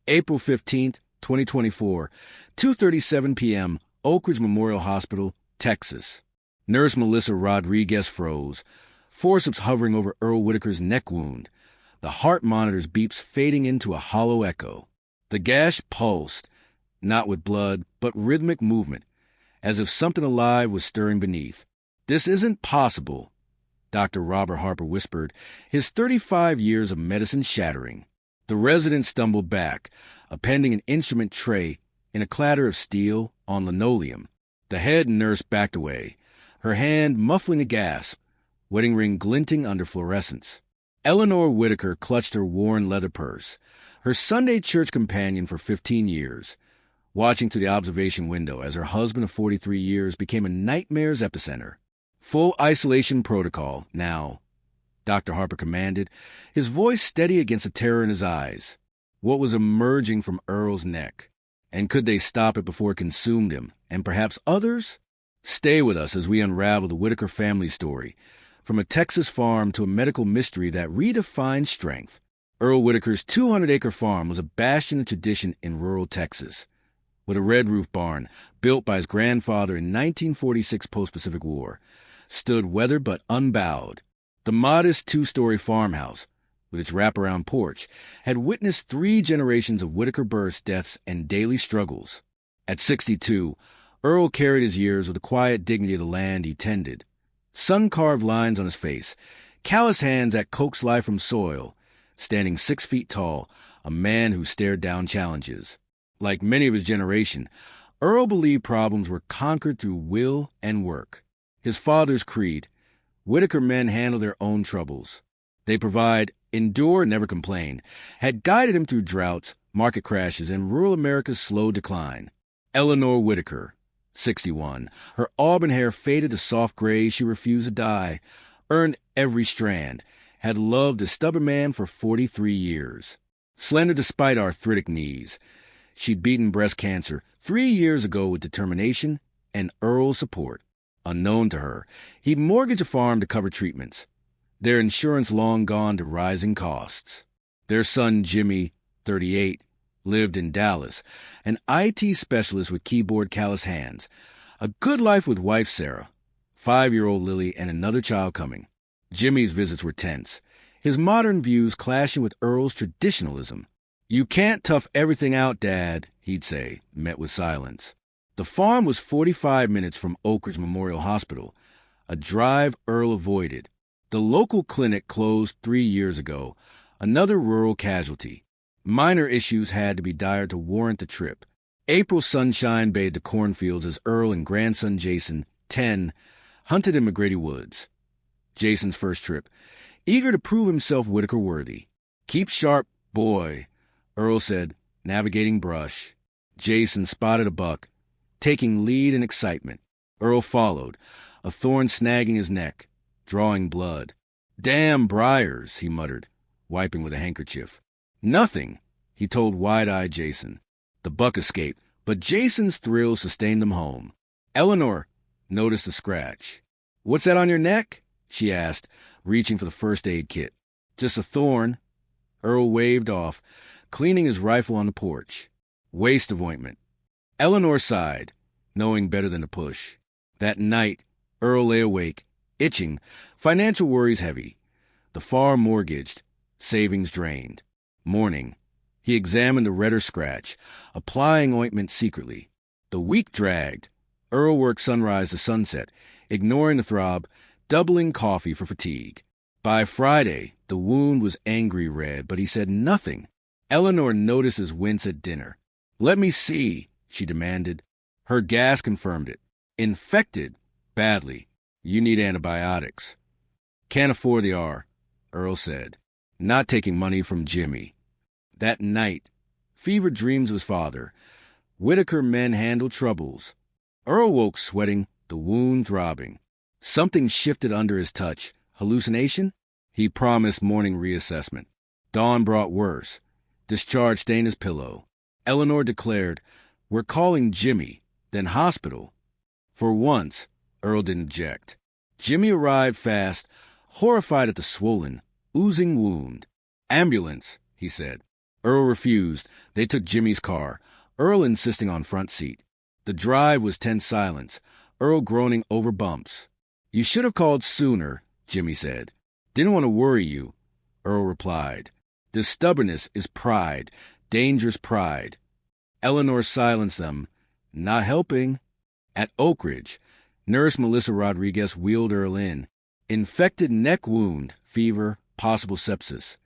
April 15th, 2024, 2:37 p.m., Oakridge Memorial Hospital, Texas. Nurse Melissa Rodriguez froze, forceps hovering over Earl Whitaker's neck wound, the heart monitor's beeps fading into a hollow echo. The gash pulsed, not with blood, but rhythmic movement, as if something alive was stirring beneath. "This isn't possible," Dr. Robert Harper whispered, his 35 years of medicine shattering. The resident stumbled back, upending an instrument tray in a clatter of steel on linoleum. The head nurse backed away, her hand muffling a gasp, wedding ring glinting under fluorescents. Eleanor Whitaker clutched her worn leather purse, her Sunday church companion for 15 years, watching through the observation window as her husband of 43 years became a nightmare's epicenter. "Full isolation protocol, now," Dr. Harper commanded, his voice steady against the terror in his eyes. What was emerging from Earl's neck? And could they stop it before it consumed him, and perhaps others? Stay with us as we unravel the Whitaker family story, from a Texas farm to a medical mystery that redefined strength. Earl Whitaker's 200-acre farm was a bastion of tradition in rural Texas, with a red-roof barn built by his grandfather in 1946 post-Pacific War, stood weathered but unbowed. The modest two-story farmhouse, with its wraparound porch, had witnessed 3 generations of Whitaker births, deaths, and daily struggles. At 62, Earl carried his years with the quiet dignity of the land he tended. Sun-carved lines on his face, callous hands that coaxed life from soil, standing 6 feet tall, a man who stared down challenges. Like many of his generation, Earl believed problems were conquered through will and work. His father's creed, "Whitaker men handle their own troubles. They provide, endure, never complain," had guided him through droughts, market crashes, and rural America's slow decline. Eleanor Whitaker, 61, her auburn hair faded to soft gray she refused to dye, earned every strand, had loved a stubborn man for 43 years. Slender despite arthritic knees, she'd beaten breast cancer 3 years ago with determination and Earl's support. Unknown to her, he'd mortgaged a farm to cover treatments, their insurance long gone to rising costs. Their son Jimmy, 38, lived in Dallas, an IT specialist with keyboard callous hands, a good life with wife Sarah, 5-year-old Lily, and another child coming. Jimmy's visits were tense, his modern views clashing with Earl's traditionalism. "You can't tough everything out, Dad," he'd say, met with silence. The farm was 45 minutes from Oakridge Memorial Hospital, a drive Earl avoided. The local clinic closed 3 years ago, another rural casualty. Minor issues had to be dire to warrant the trip. April sunshine bathed the cornfields as Earl and grandson Jason, 10, hunted in McGrady Woods. Jason's first trip, eager to prove himself Whitaker worthy. "Keep sharp, boy," Earl said, navigating brush. Jason spotted a buck, taking lead in excitement. Earl followed, a thorn snagging his neck, drawing blood. "Damn briars," he muttered, wiping with a handkerchief. "Nothing," he told wide-eyed Jason. The buck escaped, but Jason's thrill sustained him home. Eleanor noticed the scratch. "What's that on your neck?" she asked, reaching for the first aid kit. "Just a thorn." Earl waved off, cleaning his rifle on the porch. "Waste of ointment." Eleanor sighed, knowing better than to push. That night, Earl lay awake, itching, financial worries heavy. The farm mortgaged, savings drained. Morning, he examined the redder scratch, applying ointment secretly. The week dragged. Earl worked sunrise to sunset, ignoring the throb, doubling coffee for fatigue. By Friday, the wound was angry red, but he said nothing. Eleanor noticed his wince at dinner. "Let me see," she demanded. Her gas confirmed it. "Infected? Badly. You need antibiotics." "Can't afford the R," Earl said, not taking money from Jimmy. That night, fevered dreams of his father. Whitaker men handled troubles. Earl woke sweating, the wound throbbing. Something shifted under his touch. Hallucination? He promised morning reassessment. Dawn brought worse. Discharge stained his pillow. Eleanor declared, "We're calling Jimmy, then hospital." For once, Earl didn't object. Jimmy arrived fast, horrified at the swollen, oozing wound. "Ambulance," he said. Earl refused. They took Jimmy's car, Earl insisting on front seat. The drive was tense silence, Earl groaning over bumps. "You should have called sooner," Jimmy said. "Didn't want to worry you," Earl replied. "This stubbornness is pride, dangerous pride." Eleanor silenced them. "Not helping." At Oakridge, Nurse Melissa Rodriguez wheeled Earl in. Infected neck wound, fever, possible sepsis.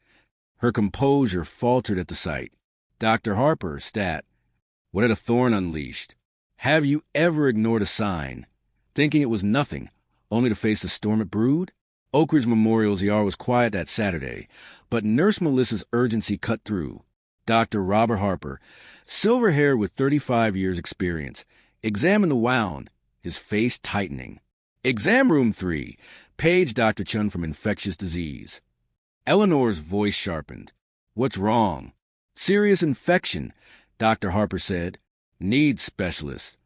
Her composure faltered at the sight. Dr. Harper, stat. What had a thorn unleashed? Have you ever ignored a sign, thinking it was nothing, only to face the storm it brewed? Oakridge Memorial's ER was quiet that Saturday, but Nurse Melissa's urgency cut through. Dr. Robert Harper, silver-haired with 35 years' experience, examined the wound, his face tightening. "Exam room 3, page Dr. Chun from infectious disease." Eleanor's voice sharpened. "What's wrong?" "Serious infection," Dr. Harper said. "Needs specialist."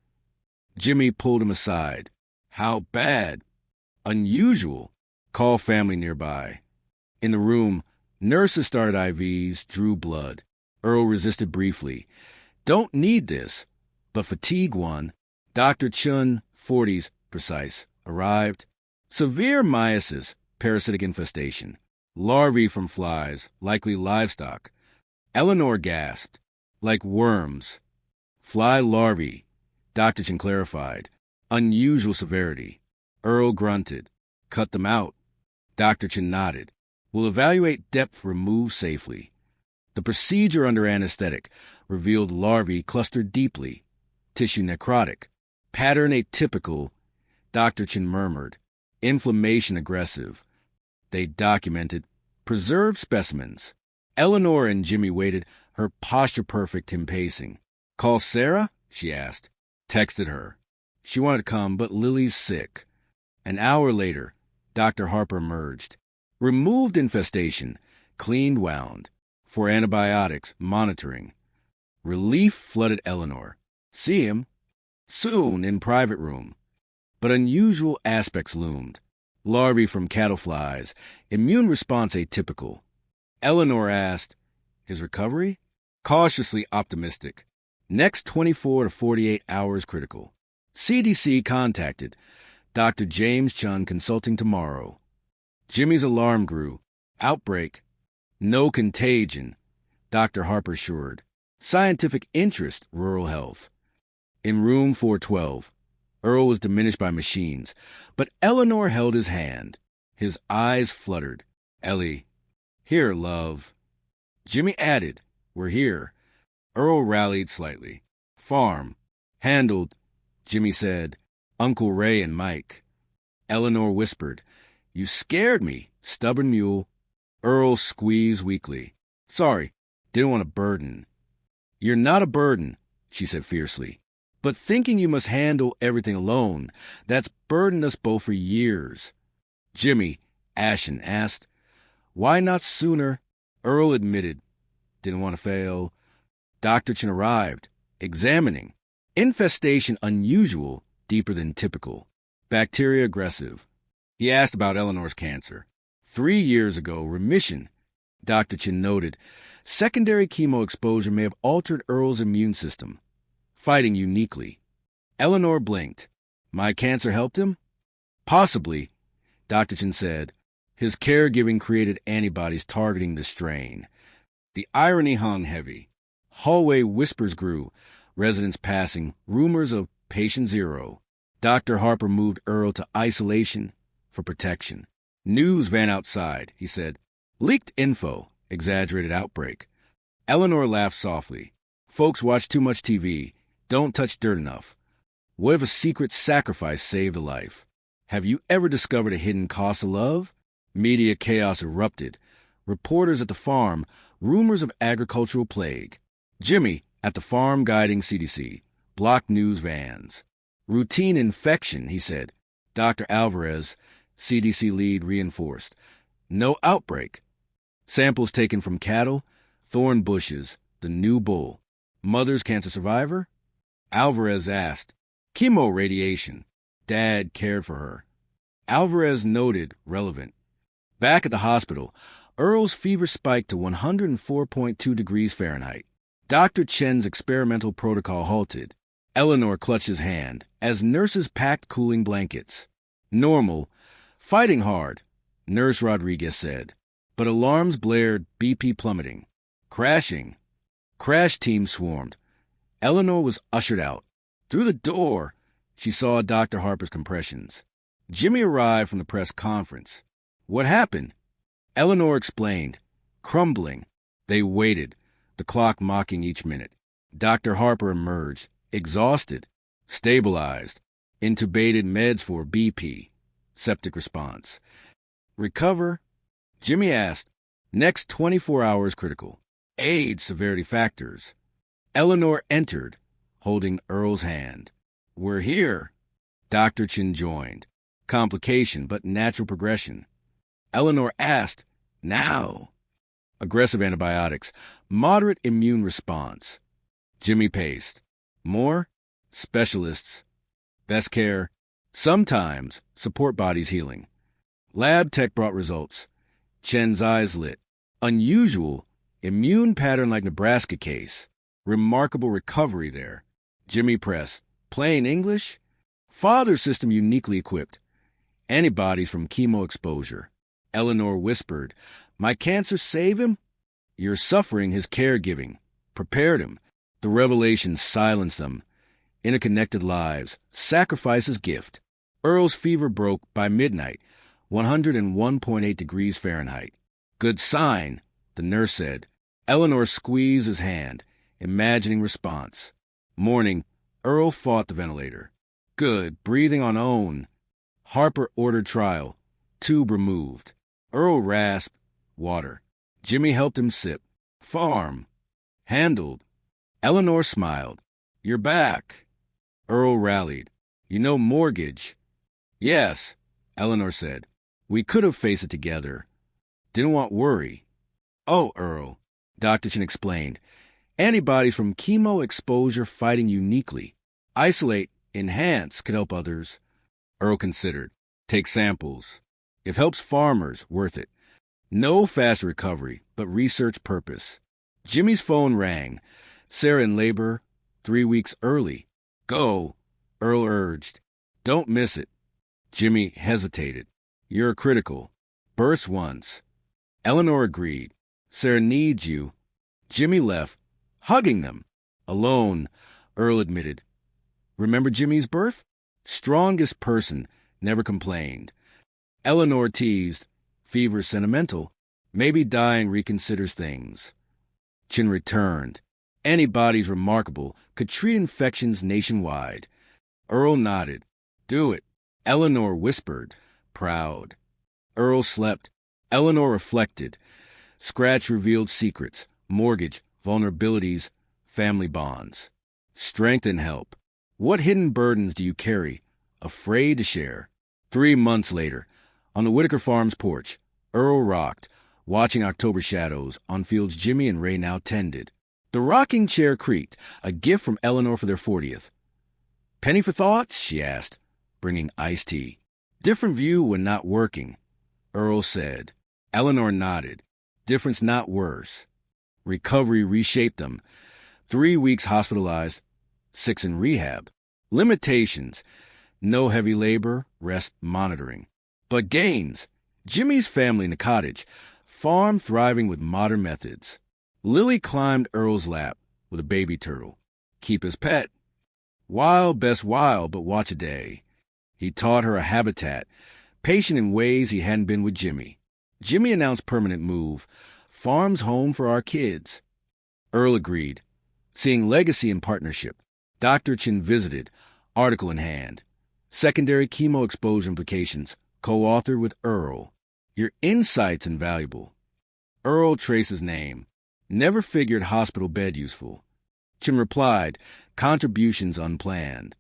Jimmy pulled him aside. "How bad?" "Unusual. Call family nearby." In the room, nurses started IVs, drew blood. Earl resisted briefly. "Don't need this." But fatigue won. Dr. Chun, 40s, precise, arrived. "Severe myiasis, parasitic infestation. Larvae from flies, likely livestock." Eleanor gasped. "Like worms." "Fly larvae," Dr. Chun clarified. "Unusual severity." Earl grunted. "Cut them out." Dr. Chun nodded. "We'll evaluate depth removed safely." The procedure under anesthetic revealed larvae clustered deeply. Tissue necrotic. Pattern atypical, Dr. Chun murmured. Inflammation aggressive. They documented. Preserved specimens. Eleanor and Jimmy waited, her posture perfect, him pacing. "Call Sarah?" she asked. Texted her. She wanted to come, but Lily's sick. An hour later, Dr. Harper emerged. Removed infestation. Cleaned wound. For antibiotics, monitoring. Relief flooded Eleanor. "See him?" "Soon, in private room." But unusual aspects loomed. Larvae from cattle flies. Immune response atypical. Eleanor asked, "His recovery?" Cautiously optimistic. "Next 24 to 48 hours critical." CDC contacted. Dr. James Chun consulting tomorrow. Jimmy's alarm grew. "Outbreak." "No contagion," Dr. Harper assured. "Scientific interest, rural health." In room 412, Earl was diminished by machines, but Eleanor held his hand. His eyes fluttered. "Ellie, here, love." Jimmy added, "We're here." Earl rallied slightly. "Farm. Handled," Jimmy said. "Uncle Ray and Mike." Eleanor whispered, "You scared me, stubborn mule." Earl squeezed weakly. "Sorry, didn't want to burden." "You're not a burden," she said fiercely. "But thinking you must handle everything alone, that's burdened us both for years." Jimmy, ashen, asked, "Why not sooner?" Earl admitted, "Didn't want to fail." Dr. Chun arrived, examining. Infestation unusual, deeper than typical. Bacteria aggressive. He asked about Eleanor's cancer. 3 years ago, remission. Dr. Chun noted, secondary chemo exposure may have altered Earl's immune system, fighting uniquely. Eleanor blinked. "My cancer helped him?" "Possibly," Dr. Chun said. "His caregiving created antibodies targeting the strain." The irony hung heavy. Hallway whispers grew, residents passing, rumors of patient zero. Dr. Harper moved Earl to isolation for protection. "News van outside," he said. "Leaked info, exaggerated outbreak." Eleanor laughed softly. "Folks watch too much TV. Don't touch dirt enough. What if a secret sacrifice saved a life? Have you ever discovered a hidden cost of love?" Media chaos erupted. Reporters at the farm, rumors of agricultural plague. Jimmy, at the farm guiding CDC, blocked news vans. "Routine infection," he said. Dr. Alvarez, CDC lead, reinforced. "No outbreak." Samples taken from cattle, thorn bushes, the new bull. "Mother's cancer survivor?" Alvarez asked. "Chemo radiation. Dad cared for her." Alvarez noted, relevant. Back at the hospital, Earl's fever spiked to 104.2 degrees Fahrenheit. Dr. Chen's experimental protocol halted. Eleanor clutched his hand as nurses packed cooling blankets. Normal. Fighting hard, Nurse Rodriguez said. But alarms blared, BP plummeting. Crashing. Crash team swarmed. Eleanor was ushered out. Through the door, she saw Dr. Harper's compressions. Jimmy arrived from the press conference. What happened? Eleanor explained. Crumbling. They waited, the clock mocking each minute. Dr. Harper emerged, exhausted, stabilized, intubated meds for BP, septic response. Recover? Jimmy asked. Next 24 hours critical. AIDS severity factors. Eleanor entered, holding Earl's hand. We're here. Dr. Chen joined. Complication, but natural progression. Eleanor asked, now? Aggressive antibiotics. Moderate immune response. Jimmy paced. More? Specialists. Best care. Sometimes support bodies healing. Lab tech brought results. Chen's eyes lit. Unusual. Immune pattern like Nebraska case. Remarkable recovery there. Jimmy pressed. Plain English? Father system uniquely equipped. Antibodies from chemo exposure. Eleanor whispered, my cancer save him? Your suffering his caregiving. Prepared him. The revelation silenced them. Interconnected lives. Sacrifice's gift. Earl's fever broke by midnight. 101.8 degrees Fahrenheit. Good sign, the nurse said. Eleanor squeezed his hand, imagining response. Morning, Earl fought the ventilator. Good, breathing on own. Harper ordered trial. Tube removed. Earl rasped. Water. Jimmy helped him sip. Farm. Handled. Eleanor smiled. You're back. Earl rallied. You know mortgage. Yes, Eleanor said. We could have faced it together. Didn't want worry. Oh, Earl, Dr. Chen explained. Antibodies from chemo exposure fighting uniquely. Isolate, enhance could help others. Earl considered. Take samples. If helps farmers, worth it. No fast recovery, but research purpose. Jimmy's phone rang. Sarah in labor, 3 weeks early. Go, Earl urged. Don't miss it. Jimmy hesitated. You're critical. Births once. Eleanor agreed. Sarah needs you. Jimmy left, hugging them. Alone, Earl admitted. Remember Jimmy's birth? Strongest person, never complained. Eleanor teased. Fever sentimental. Maybe dying reconsiders things. Chin returned. Antibodies remarkable, could treat infections nationwide. Earl nodded. Do it. Eleanor whispered. Proud. Earl slept. Eleanor reflected. Scratch revealed secrets, mortgage, vulnerabilities, family bonds. Strength and help. What hidden burdens do you carry? Afraid to share. 3 months later, on the Whitaker Farms porch, Earl rocked, watching October shadows on fields Jimmy and Ray now tended. The rocking chair creaked, a gift from Eleanor for their 40th. Penny for thoughts? She asked, bringing iced tea. Different view when not working, Earl said. Eleanor nodded. Difference not worse. Recovery reshaped them. 3 weeks hospitalized, 6 in rehab. Limitations. No heavy labor, rest monitoring. But gains. Jimmy's family in the cottage. Farm thriving with modern methods. Lily climbed Earl's lap with a baby turtle. Keep his pet. Wild, best wild, but watch a day. He taught her a habitat, patient in ways he hadn't been with Jimmy. Jimmy announced permanent move. Farm's home for our kids. Earl agreed. Seeing legacy in partnership. Dr. Chin visited, article in hand. Secondary chemo exposure implications, co-authored with Earl. Your insight's invaluable. Earl traced his name. Never figured hospital bed useful. Chin replied, contributions unplanned.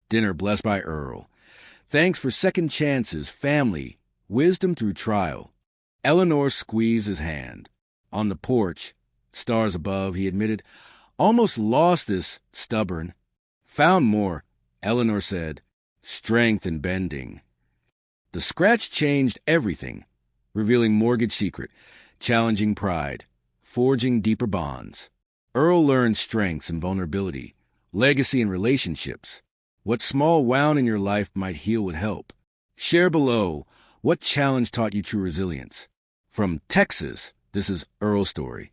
Dinner blessed by Earl. Thanks for second chances, family, wisdom through trial. Eleanor squeezed his hand. On the porch, stars above, he admitted, almost lost this, stubborn. Found more, Eleanor said, strength and bending. The scratch changed everything, revealing mortgage secret. challenging pride, forging deeper bonds. Earl learned strengths and vulnerability, legacy and relationships. What small wound in your life might heal with help. Share below what challenge taught you true resilience. From Texas, this is Earl's story.